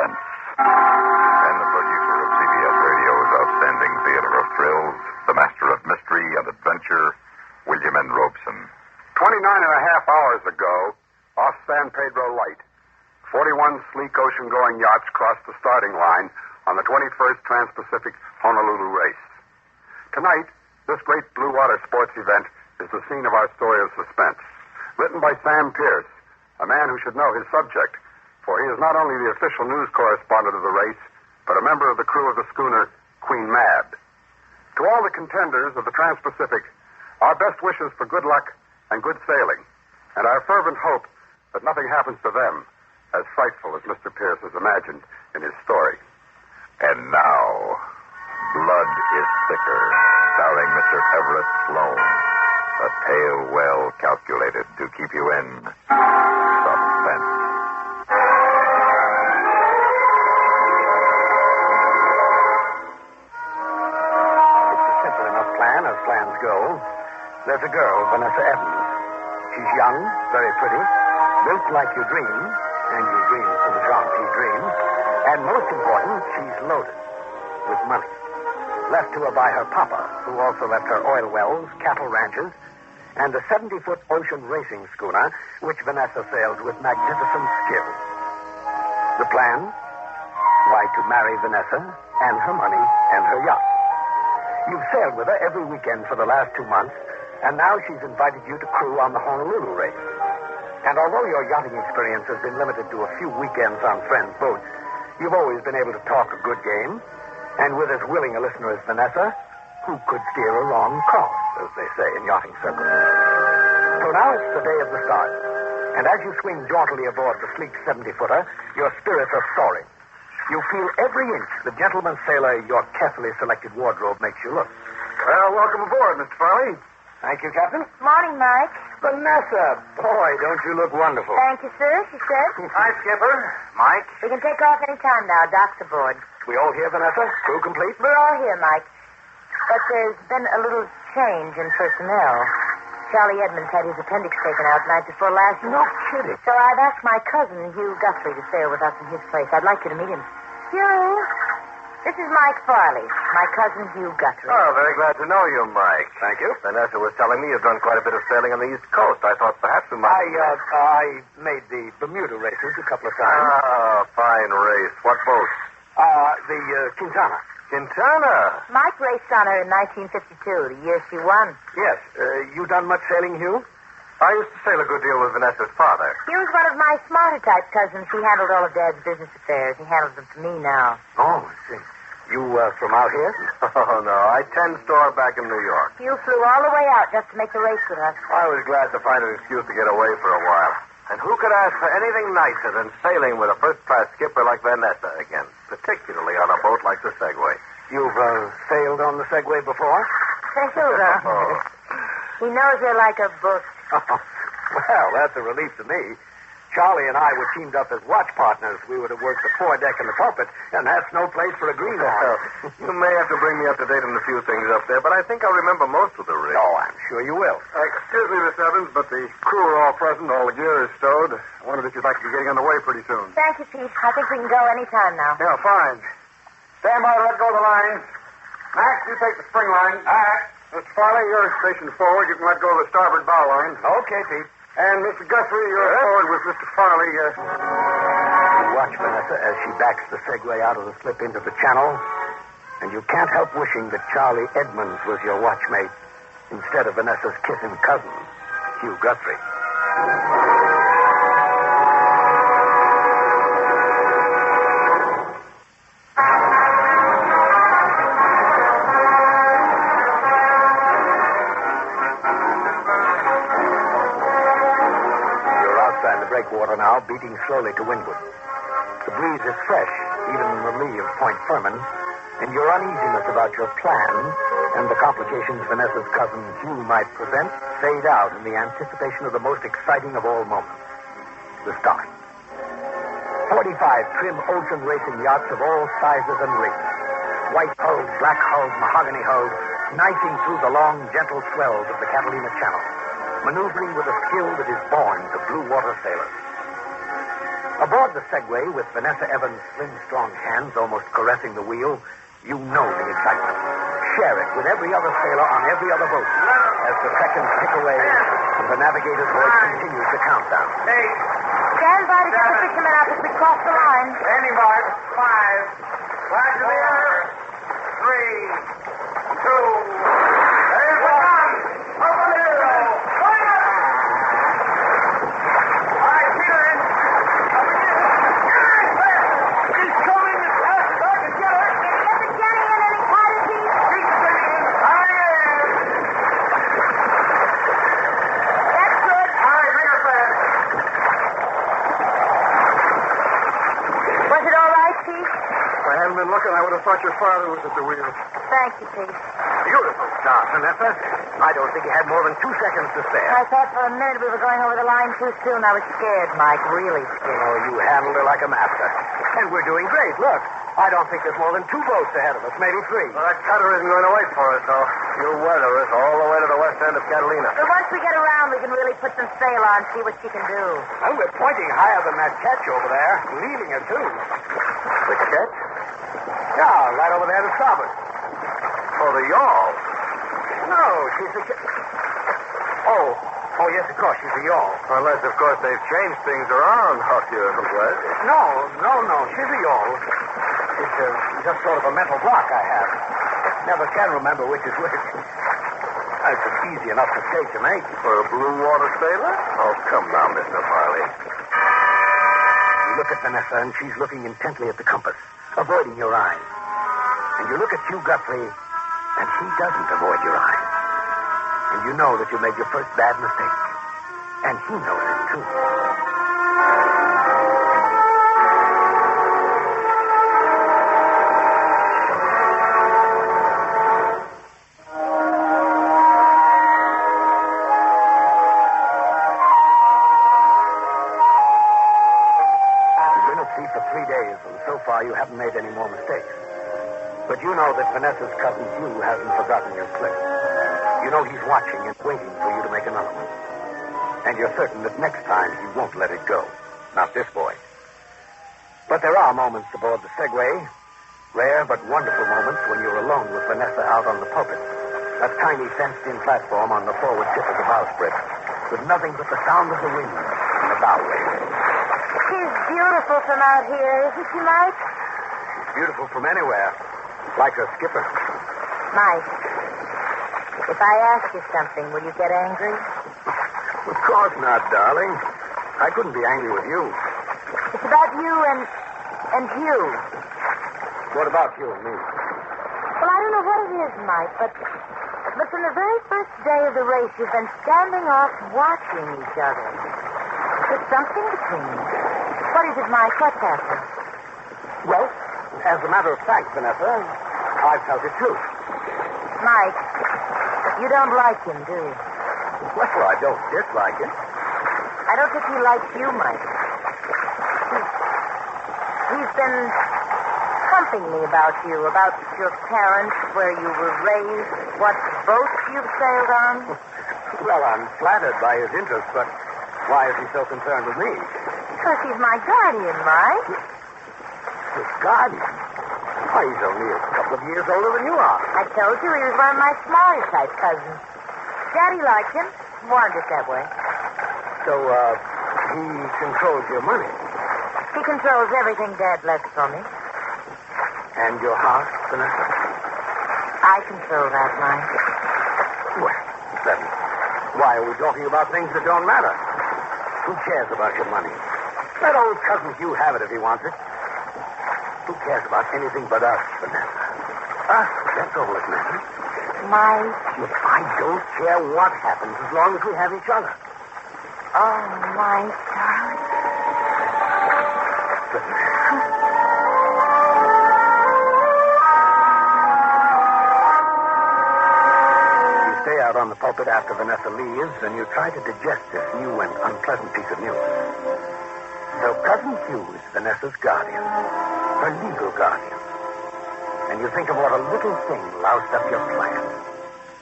Suspense. And the producer of CBS Radio's outstanding theater of thrills, the master of mystery and adventure, William N. Robeson. 29 and a half hours ago, off San Pedro Light, 41 sleek ocean-going yachts crossed the starting line on the 21st Trans-Pacific Honolulu race. Tonight, this great blue water sports event is the scene of our story of suspense. Written by Sam Pierce, a man who should know his subject, for he is not only the official news correspondent of the race, but a member of the crew of the schooner Queen Mab. To all the contenders of the Trans-Pacific, our best wishes for good luck and good sailing, and our fervent hope that nothing happens to them as frightful as Mr. Pierce has imagined in his story. And now, Blood is Thicker, starring Mr. Everett Sloane. A tale well calculated to keep you in suspense. It's a simple enough plan, as plans go. There's a girl, Vanessa Evans. She's young, very pretty, built like you dream, and you dream from Jean-P. Dreams. And most important, she's loaded with money. Left to her by her papa, who also left her oil wells, cattle ranches, and a 70-foot ocean racing schooner, which Vanessa sails with magnificent skill. The plan? Why, to marry Vanessa and her money and her yacht. You've sailed with her every weekend for the last 2 months, and now she's invited you to crew on the Honolulu race. And although your yachting experience has been limited to a few weekends on friends' boats, you've always been able to talk a good game. And with as willing a listener as Vanessa, who could steer a wrong course, as they say in yachting circles. So now it's the day of the start. And as you swing jauntily aboard the sleek 70-footer, your spirits are soaring. You feel every inch the gentleman sailor your carefully selected wardrobe makes you look. Well, welcome aboard, Mr. Farley. Thank you, Captain. Morning, Mike. Vanessa, boy, don't you look wonderful. Thank you, sir, she said. Hi, Skipper. Mike. We can take off any time now. Doc's aboard. We all here, Vanessa? Crew complete? We're all here, Mike. But there's been a little change in personnel. Charlie Edmonds had his appendix taken out night before last. No kidding. So I've asked my cousin, Hugh Guthrie, to sail with us in his place. I'd like you to meet him. Hugh, this is Mike Farley, my cousin Hugh Guthrie. Oh, very glad to know you, Mike. Thank you. Vanessa was telling me you've done quite a bit of sailing on the East Coast. I thought perhaps we might... I made the Bermuda races a couple of times. Ah, fine race. What boat? The Quintana. Quintana? Mike raced on her in 1952, the year she won. Yes. You done much sailing, Hugh? I used to sail a good deal with Vanessa's father. He was one of my smarter type cousins. He handled all of Dad's business affairs. He handles them for me now. Oh, I see. You from out here? Oh, no. I tend store back in New York. You flew all the way out just to make the race with us. I was glad to find an excuse to get away for a while. And who could ask for anything nicer than sailing with a first-class skipper like Vanessa again, particularly on a boat like the Segway? You've sailed on the Segway before? Hilda. Oh. He knows her like a book. Oh, well, that's a relief to me. Charlie and I were teamed up as watch partners. We were to work the foredeck and the pulpit, and that's no place for a greenhorn. You may have to bring me up to date on a few things up there, but I think I'll remember most of the rig. Oh, I'm sure you will. Excuse me, Miss Evans, but the crew are all present. All the gear is stowed. I wondered if you'd like to be getting on the way pretty soon. Thank you, Pete. I think we can go any time now. Yeah, fine. Stand by to let go of the lines. Max, you take the spring line. All right. Mr. Farley, you're stationed forward. You can let go of the starboard bow line. Okay, Pete. And Mr. Guthrie, you're forward with Mr. Farley. You watch Vanessa as she backs the Segway out of the slip into the channel, and you can't help wishing that Charlie Edmonds was your watchmate instead of Vanessa's kissing cousin, Hugh Guthrie. Breakwater now, beating slowly to windward. The breeze is fresh, even in the lee of Point Furman, and your uneasiness about your plan and the complications Vanessa's cousin Hugh might present fade out in the anticipation of the most exciting of all moments, the start. 45 trim ocean racing yachts of all sizes and rigs, white hulls, black hulls, mahogany hulls, knifing through the long, gentle swells of the Catalina Channel, maneuvering with a skill that is born to blue water sailors. Aboard the Segway, with Vanessa Evans' slim, strong hands almost caressing the wheel, you know the excitement. Share it with every other sailor on every other boat as the seconds tick away and the navigator's voice continues the countdown. Hey, Stand by to get the fishermen out as we cross the line. standing by. 5. Flag to the air. 3, 2. There's one. Over the hill. Going up. All right, Peter in. She's coming as fast as I can get her. Get the Jenny in any cottages. She's swinging in. Hurry in. That's good. All right, bring her fast. Was it all right, Chief? If I hadn't been looking, I would have thought your father was at the wheel. Thank you, Chief. Beautiful job, Vanessa. I don't think you had more than 2 seconds to spare. I thought for a minute we were going over the line too soon. I was scared, Mike, really scared. Oh, you handled her like a master. And we're doing great. Look, I don't think there's more than 2 boats ahead of us, maybe 3. Well, that cutter isn't going to wait for us, though. You'll weather us all the way to the west end of Catalina. But once we get around, we can really put some sail on, see what she can do. Well, we're pointing higher than that ketch over there, leading her, too. The ketch? Yeah, right over there to starboard. Oh, the yawl. No, she's a... Oh, yes, of course, she's a yawl. Unless, of course, they've changed things around off your west. No, she's a yawl. It's just sort of a mental block I have. Never can remember which is which. It's easy enough mistake to make. For a blue water sailor? Oh, come now, Mr. Farley. You look at Vanessa, and she's looking intently at the compass, avoiding your eyes. And you look at Hugh Guthrie, and he doesn't avoid your eyes. And you know that you made your first bad mistake. And he knows it, too. You've been at sea for 3 days, and so far you haven't made any more mistakes. But you know that Vanessa's cousin Hugh hasn't forgotten your slip. You know he's watching and waiting for you to make another one. And you're certain that next time he won't let it go. Not this boy. But there are moments aboard the Segway, rare but wonderful moments when you're alone with Vanessa out on the pulpit, a tiny fenced-in platform on the forward tip of the bowsprit, with nothing but the sound of the wind and the bow wave. She's beautiful from out here, isn't she, Mike? Beautiful from anywhere, like her skipper. Mike, if I ask you something, will you get angry? Of course not, darling. I couldn't be angry with you. It's about you and Hugh. What about you and me? Well, I don't know what it is, Mike, but from the very first day of the race, you've been standing off watching each other. There's something between you. What is it, Mike? What's happened? Well, as a matter of fact, Vanessa, I've felt it too. Mike, you don't like him, do you? Well, I don't dislike it. I don't think he likes you, Mike. He's been pumping me about you, about your parents, where you were raised, what boats you've sailed on. Well, I'm flattered by his interest, but why is he so concerned with me? Because he's my guardian, Mike. His guardian? Why, he's only a couple of years older than you are. I told you he was one of my smaller type cousins. Daddy liked him, wanted it that way. So, he controls your money. He controls everything Dad left for me. And your heart, Vanessa? I control that, Mike. Well, then, why are we talking about things that don't matter? Who cares about your money? Let old cousin Hugh have it if he wants it. Who cares about anything but us, Vanessa? Us, that's all that matters. Mike. Look, I don't care what happens as long as we have each other. Oh, Mike, darling. You stay out on the pulpit after Vanessa leaves, and you try to digest this new and unpleasant piece of news. So Cousin Hugh is Vanessa's guardian, her legal guardian. And you think of what a little thing loused up your plan.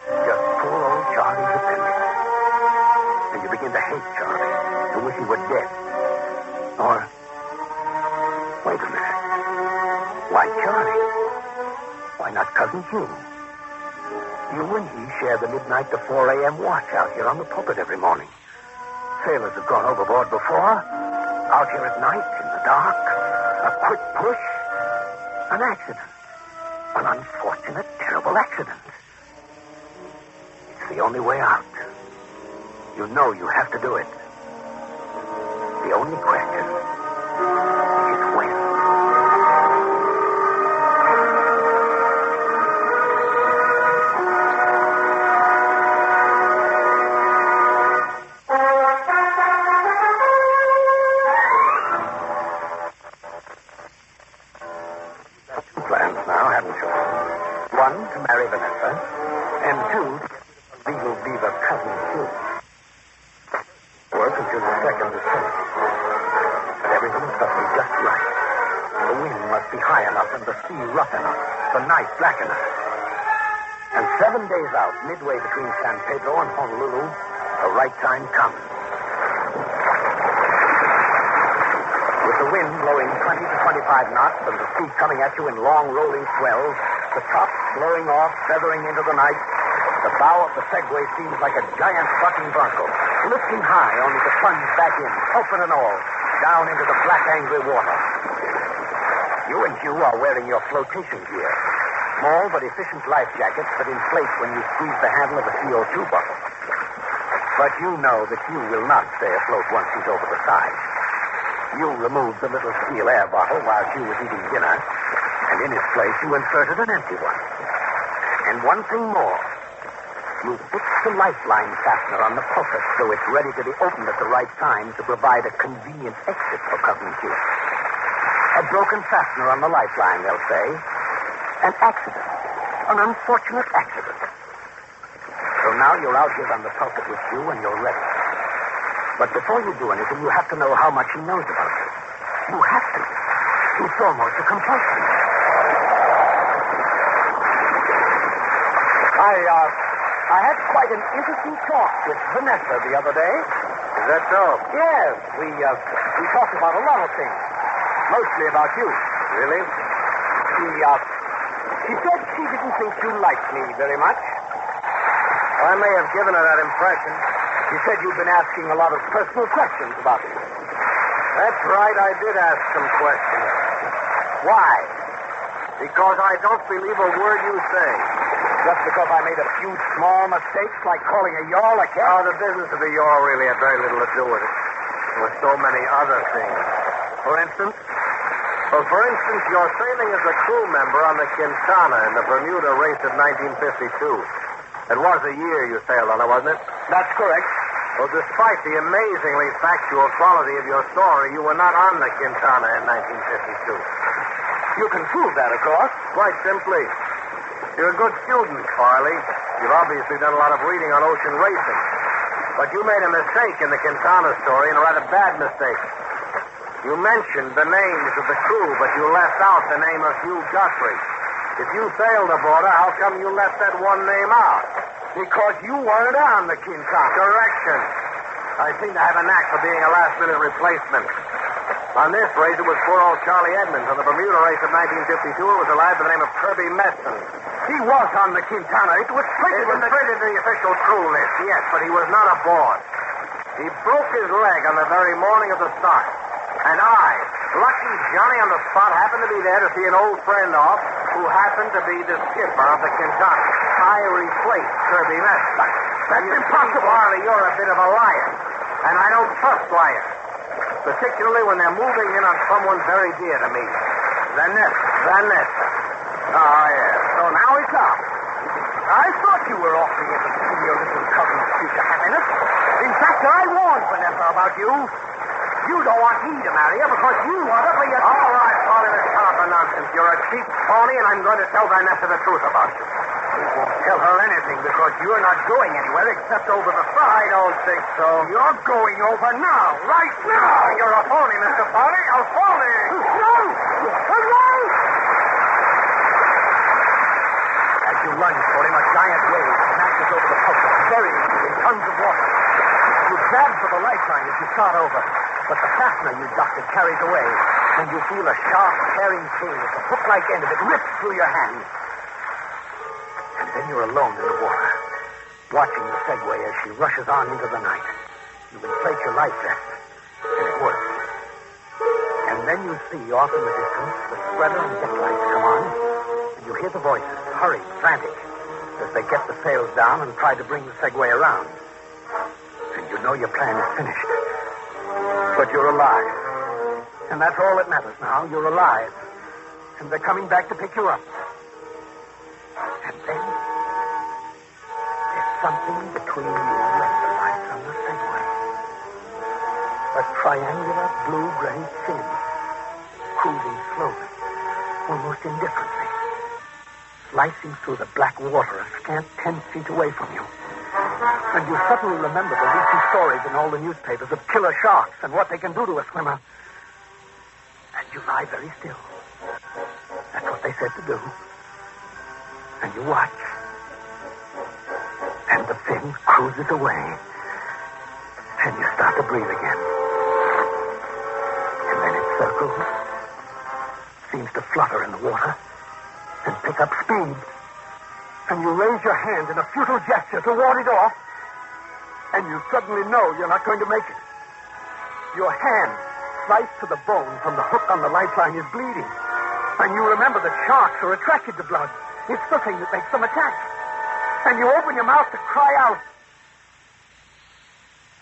Just poor old Charlie's appendix. And you begin to hate Charlie, to wish he were dead. Or Why, Charlie? Why not Cousin Hugh? You and he share the midnight to 4 a.m. watch out here on the pulpit every morning. Sailors have gone overboard before. Out here at night, in the dark. A quick push. An accident. An unfortunate, terrible accident. It's the only way out. You know you have to do it. The only question is when. One, to marry Vanessa, and two, to get rid of a legal beaver cousin, Hugh. Work until the second is finished. But everything must be just right. The wind must be high enough and the sea rough enough, the night black enough. And 7 days out, midway between San Pedro and Honolulu, the right time comes. With the wind blowing 20 to 25 knots and the sea coming at you in long rolling swells, the top blowing off, feathering into the night, the bow of the Segway seems like a giant bucking bronco, lifting high only to plunge back in, open and all, down into the black, angry water. You and Hugh are wearing your flotation gear. Small but efficient life jackets that inflate when you squeeze the handle of a CO2 bottle. But you know that Hugh will not stay afloat once he's over the side. You removed the little steel air bottle while Hugh was eating dinner, and in its place you inserted an empty one. And one thing more. You fixed the lifeline fastener on the pulpit so it's ready to be opened at the right time to provide a convenient exit for Cousin Hugh. A broken fastener on the lifeline, they'll say. An accident. An unfortunate accident. So now you're out here on the pulpit with Hugh and you're ready. But before you do anything, you have to know how much he knows about you. You have to. It's almost a compulsion. I had quite an interesting talk with Vanessa the other day. Is that so? Yes, we talked about a lot of things. Mostly about you. Really? She said she didn't think you liked me very much. I may have given her that impression. She said you'd been asking a lot of personal questions about me. That's right, I did ask some questions. Why? Because I don't believe a word you say. Just because I made a few small mistakes, like calling a yawl a cat? Oh, the business of the yawl really had very little to do with it. There were so many other things. For instance? Well, for instance, you're sailing as a crew member on the Quintana in the Bermuda race of 1952. It was a year you sailed on it, wasn't it? That's correct. Well, despite the amazingly factual quality of your story, you were not on the Quintana in 1952. You can prove that, of course. Quite simply. You're a good student, Farley. You've obviously done a lot of reading on ocean racing. But you made a mistake in the Quintana story, and a rather bad mistake. You mentioned the names of the crew, but you left out the name of Hugh Guthrie. If you sailed aboard her, how come you left that one name out? Because you weren't on the Quintana. Correction. I seem to have a knack for being a last-minute replacement. On this race, it was poor old Charlie Edmonds. On the Bermuda race of 1952, it was a lad by the name of Kirby Messon. He was on the Quintana. It was printed in the official crew list, yes, but he was not aboard. He broke his leg on the very morning of the start. And I, lucky Johnny on the spot, happened to be there to see an old friend off who happened to be the skipper of the Quintana. I replaced Kirby Messon. That's impossible. Farley, you're a bit of a liar. And I don't trust liars. Particularly when they're moving in on someone very dear to me. Vanessa. Oh, yes. So now it's out. I thought you were offering it to see your little cousin's future happiness. In fact, I warned Vanessa about you. You don't want me to marry her because you want her for yourself. All right, Farley, that's proper nonsense. You're a cheap phony, and I'm going to tell Vanessa the truth about you. You won't tell her anything because you're not going anywhere except over the front. I don't think so. You're going over now, right now. You're a phony, Mr. Farley. A phony. No! No! As you lunge for him, a giant wave smashes over the pulpit, burying you in tons of water. You grab for the lifeline as you start over, but the fastener you ducked it carries away. And you feel a sharp, tearing pain at the hook-like end of it rips through your hand. And then you're alone in the water, watching the Segway as she rushes on into the night. You inflate your life vest, and it works. And then you see, off in the distance, the spreader and deck lights come on, and you hear the voices, hurried, frantic, as they get the sails down and try to bring the Segway around. And you know your plan is finished. But you're alive. And that's all that matters now. You're alive. And they're coming back to pick you up. And then there's something between you and the lights on the Segway. A triangular blue-gray fin, cruising slowly, almost indifferently, slicing through the black water a scant 10 feet away from you. And you suddenly remember the recent stories in all the newspapers of killer sharks and what they can do to a swimmer. And you lie very still. That's what they said to do. And you watch. And the fin cruises away. And you start to breathe again. And then it circles, seems to flutter in the water, and pick up speed. And you raise your hand in a futile gesture to ward it off, and you suddenly know you're not going to make it. Your hand, sliced to the bone from the hook on the lifeline, is bleeding. And you remember that sharks are attracted to blood. It's the thing that makes them attack. And you open your mouth to cry out.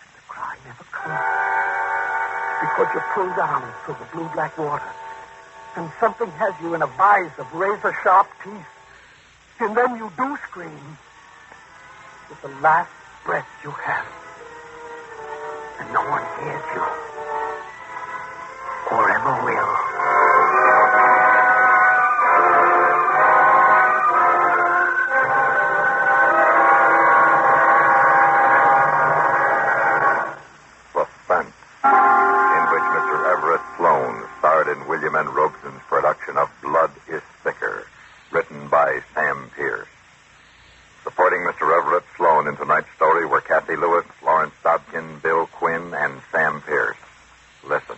And the cry never comes. Because you're pulled down through the blue-black water. And something has you in a vise of razor-sharp teeth. And then you do scream. With the last breath you have. And no one hears you. Or ever will. Suspense, in which Mr. Everett Sloane starred in William N. Robeson's production of Blood is Thicker, written by Sam Pierce. Supporting Mr. Everett Sloane in tonight's story were Kathy Lewis, Lawrence Dobkin, Bill Quinn, and Sam Pierce. Listen.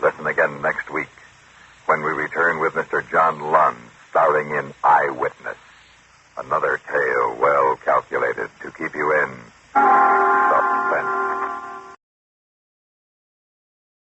Listen again next week when we return with Mr. John Lund, starring in Eyewitness. Another tale well calculated to keep you in suspense.